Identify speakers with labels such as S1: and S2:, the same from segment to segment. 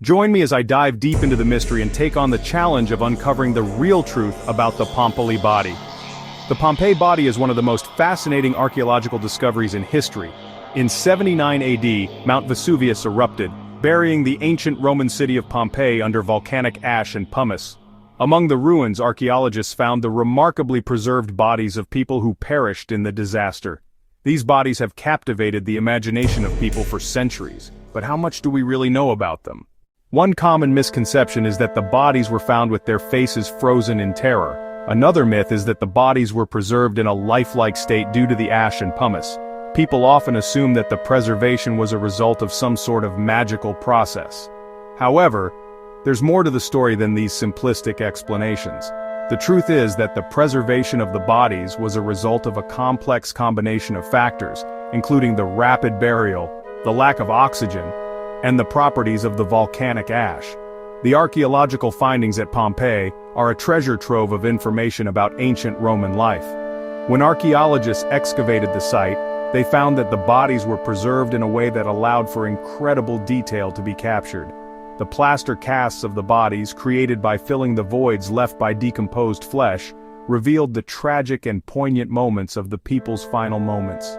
S1: Join me as I dive deep into the mystery and take on the challenge of uncovering the real truth about the Pompeli body. The Pompeii body is one of the most fascinating archaeological discoveries in history. In 79 AD, Mount Vesuvius erupted, burying the ancient Roman city of Pompeii under volcanic ash and pumice. Among the ruins, archaeologists found the remarkably preserved bodies of people who perished in the disaster. These bodies have captivated the imagination of people for centuries, but how much do we really know about them? One common misconception is that the bodies were found with their faces frozen in terror. Another myth is that the bodies were preserved in a lifelike state due to the ash and pumice. People often assume that the preservation was a result of some sort of magical process. However, there's more to the story than these simplistic explanations. The truth is that the preservation of the bodies was a result of a complex combination of factors, including the rapid burial, the lack of oxygen, and the properties of the volcanic ash. The archaeological findings at Pompeii are a treasure trove of information about ancient Roman life. When archaeologists excavated the site, they found that the bodies were preserved in a way that allowed for incredible detail to be captured. The plaster casts of the bodies, created by filling the voids left by decomposed flesh, revealed the tragic and poignant moments of the people's final moments.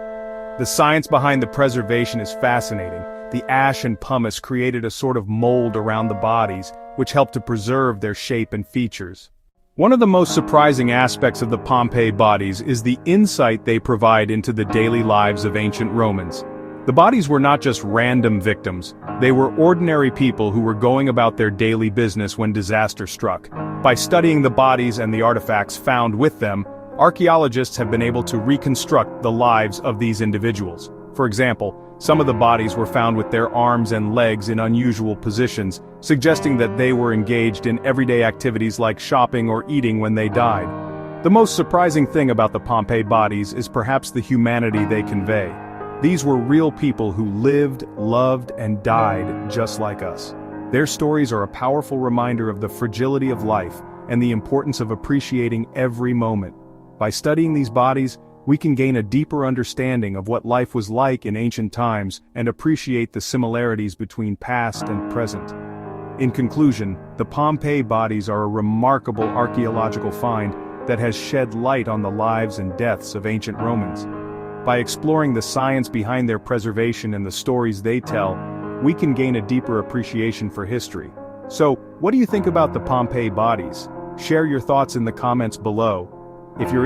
S1: The science behind the preservation is fascinating. The ash and pumice created a sort of mold around the bodies, which helped to preserve their shape and features. One of the most surprising aspects of the Pompeii bodies is the insight they provide into the daily lives of ancient Romans. The bodies were not just random victims, they were ordinary people who were going about their daily business when disaster struck. By studying the bodies and the artifacts found with them, archaeologists have been able to reconstruct the lives of these individuals. For example, some of the bodies were found with their arms and legs in unusual positions, suggesting that they were engaged in everyday activities like shopping or eating when they died. The most surprising thing about the Pompeii bodies is perhaps the humanity they convey. These were real people who lived, loved, and died just like us. Their stories are a powerful reminder of the fragility of life and the importance of appreciating every moment. By studying these bodies, we can gain a deeper understanding of what life was like in ancient times and appreciate the similarities between past and present. In conclusion, the Pompeii bodies are a remarkable archaeological find that has shed light on the lives and deaths of ancient Romans. By exploring the science behind their preservation and the stories they tell, we can gain a deeper appreciation for history. So, what do you think about the Pompeii bodies? Share your thoughts in the comments below. If you're